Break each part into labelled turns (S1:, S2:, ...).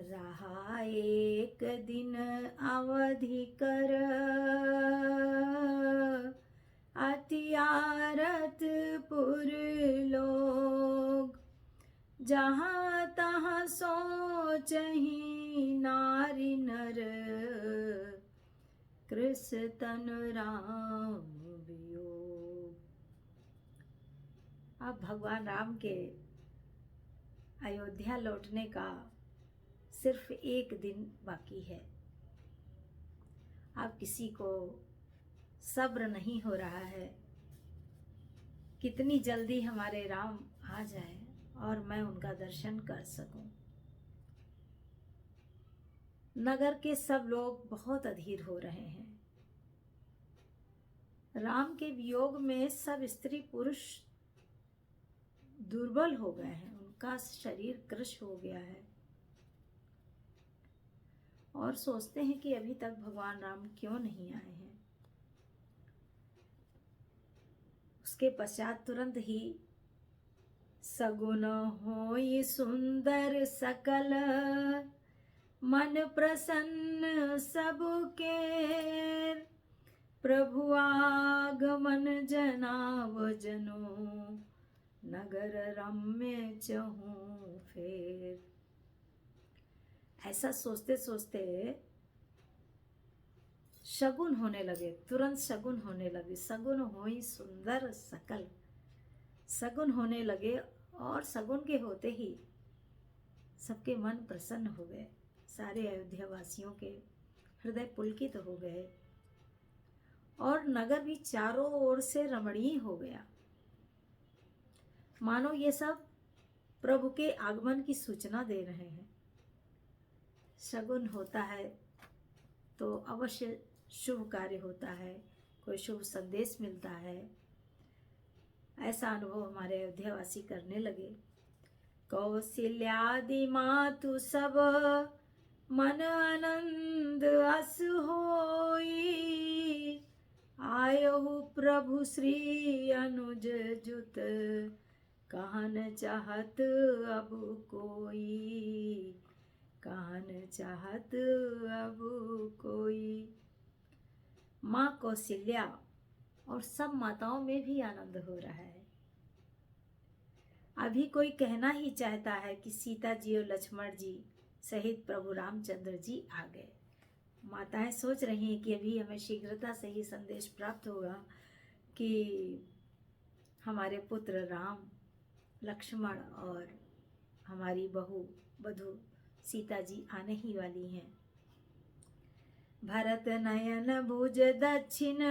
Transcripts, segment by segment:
S1: रहा एक दिन अवधि कर, अतियारत पुर लोग। जहाँ तहाँ सोचहि नारी नर, कृस तन राम वियोग। अब भगवान राम के अयोध्या लौटने का सिर्फ एक दिन बाकी है। अब किसी को सब्र नहीं हो रहा है, कितनी जल्दी हमारे राम आ जाए और मैं उनका दर्शन कर सकूं। नगर के सब लोग बहुत अधीर हो रहे हैं। राम के वियोग में सब स्त्री पुरुष दुर्बल हो गए हैं, उनका शरीर कृश हो गया है और सोचते हैं कि अभी तक भगवान राम क्यों नहीं आए हैं। उसके पश्चात तुरंत ही सगुन होई सुंदर सकल, मन प्रसन्न सबके। प्रभु आगमन जनाव जनो, नगर रम्य चहु फेर। ऐसा सोचते सोचते शगुन होने लगे, तुरंत शगुन होने लगे। सगुन होई सुंदर सकल, सगुन होने लगे और सगुन के होते ही सबके मन प्रसन्न हो गए। सारे अयोध्या वासियों के हृदय पुलकित हो गए और नगर भी चारों ओर से रमणीय हो गया, मानो ये सब प्रभु के आगमन की सूचना दे रहे हैं। शगुन होता है तो अवश्य शुभ कार्य होता है, कोई शुभ संदेश मिलता है। ऐसा अनुभव हमारे अयोध्यावासी करने लगे। कौशल्यादि मातु सब, मन आनंद अस होई। आयहु प्रभु श्री अनुज जुत, कहन चाहत अब कोई। कहन चाहत अब कोई। माँ कौशल्या और सब माताओं में भी आनंद हो रहा है। अभी कोई कहना ही चाहता है कि सीता जी और लक्ष्मण जी सहित प्रभु रामचंद्र जी आ गए। माताएं सोच रही हैं कि अभी हमें शीघ्रता से ही संदेश प्राप्त होगा कि हमारे पुत्र राम, लक्ष्मण और हमारी बहू वधू सीता जी आने ही वाली हैं। भरत नयन भुज दक्षिण,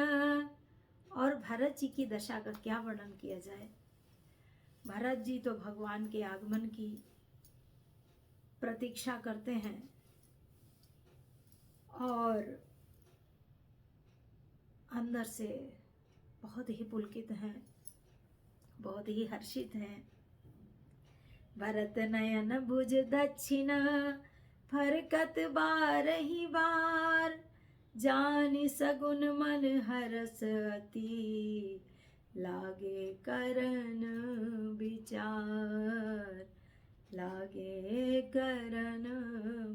S1: और भरत जी की दशा का क्या वर्णन किया जाए। भरत जी तो भगवान के आगमन की प्रतीक्षा करते हैं और अंदर से बहुत ही पुलकित हैं, बहुत ही हर्षित हैं। भरत नयन भुज दक्षिण, फरकत बारही बार। जानि सगुन मन हरस अति, लागे करन विचार। लागे करन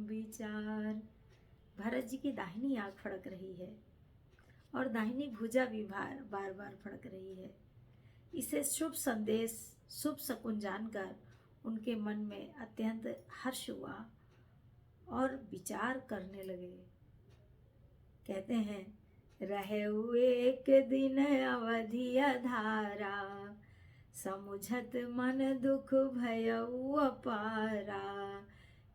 S1: विचार। भरत जी की दाहिनी आंख फड़क रही है और दाहिनी भुजा भी बार बार फड़क रही है। इसे शुभ संदेश, शुभ शकुन जानकर उनके मन में अत्यंत हर्ष हुआ और विचार करने लगे। कहते हैं, रहे हुए एक दिन अवधि अधारा, समुझत मन दुख भयउ अपारा।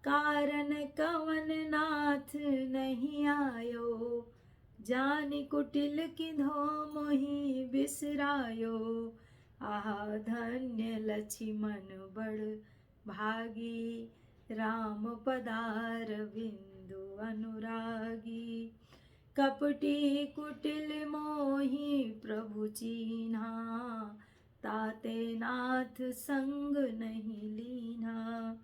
S1: कारण कवन नाथ नहीं आयो, जानि कुटिल किधो मोहि बिसरायो। आहा धन्य लक्ष्मण बड़ भागी, राम पदार बिंदु अनुरागी। कपटी कुटिल मोहि प्रभु चीन्हा, ताते नाथ संग नहीं लीन्हा।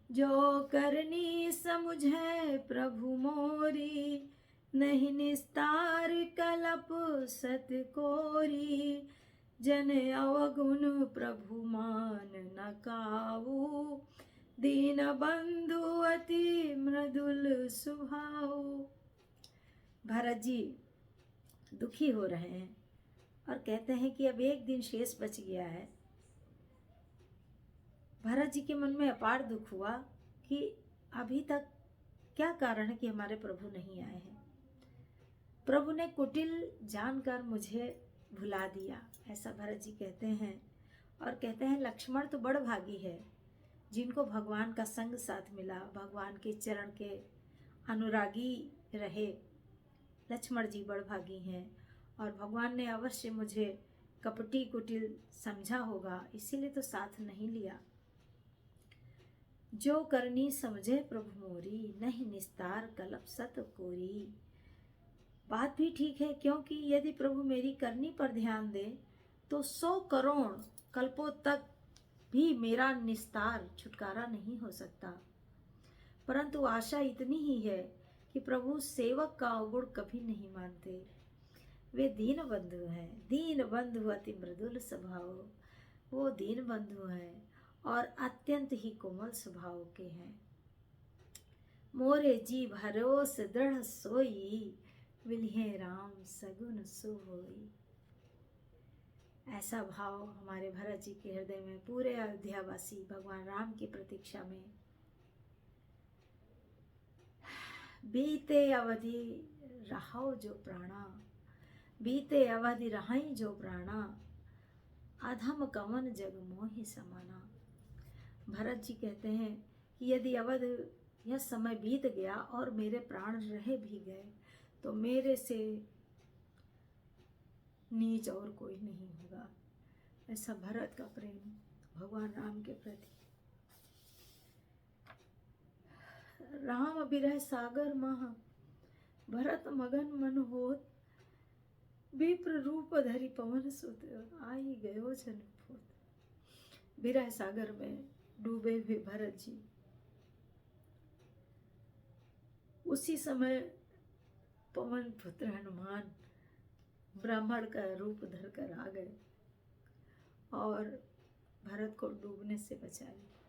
S1: जो करनी समुझे प्रभु मोरी, नहीं निस्तार कलप सत कोरी। जन अवगुण प्रभु मान न काऊ, दीन बंधु अति मृदुल स्वभाव। भरत जी दुखी हो रहे हैं और कहते हैं कि अब एक दिन शेष बच गया है। भरत जी के मन में अपार दुख हुआ कि अभी तक क्या कारण है कि हमारे प्रभु नहीं आए हैं। प्रभु ने कुटिल जानकर मुझे भुला दिया, ऐसा भरत जी कहते हैं। और कहते हैं लक्ष्मण तो बड़ भागी है जिनको भगवान का संग साथ मिला, भगवान के चरण के अनुरागी रहे। लक्ष्मण जी बड़ भागी हैं और भगवान ने अवश्य मुझे कपटी कुटिल समझा होगा, इसीलिए तो साथ नहीं लिया। जो करनी समझे प्रभु मोरी, नहीं निस्तार कल्प सत कोरी। बात भी ठीक है, क्योंकि यदि प्रभु मेरी करनी पर ध्यान दे तो 100 करोड़ कल्पों तक भी मेरा निस्तार छुटकारा नहीं हो सकता। परंतु आशा इतनी ही है कि प्रभु सेवक का अवगुण कभी नहीं मानते। वे दीन बंधु हैं, दीन बंधु अति मृदुल स्वभाव। वो दीन बंधु हैं और अत्यंत ही कोमल स्वभाव के हैं। मोरे जी भरोस दृढ़ सोई, विलिहे राम सगुन सुहोई। ऐसा भाव हमारे भरत जी के हृदय में, पूरे अयोध्यावासी भगवान राम की प्रतीक्षा में। बीते अवधि रहाओ जो प्राणा, बीते अवधि रहाई जो प्राणा, अधम कवन जग मोहि समाना। भरत जी कहते हैं कि यदि अवध यह समय बीत गया और मेरे प्राण रह भी गए तो मेरे से नीच और कोई नहीं होगा। ऐसा भरत का प्रेम भगवान राम के प्रति। राम बिरह सागर महा, भरत मगन मन होत, विप्र रूप धरि पवन सुत, आई गयो जन पोत। बिरह सागर में डूबे हुए भरत जी उसी समय पवन पुत्र हनुमान ब्राह्मण का रूप धरकर आ गए और भरत को डूबने से बचा लिया।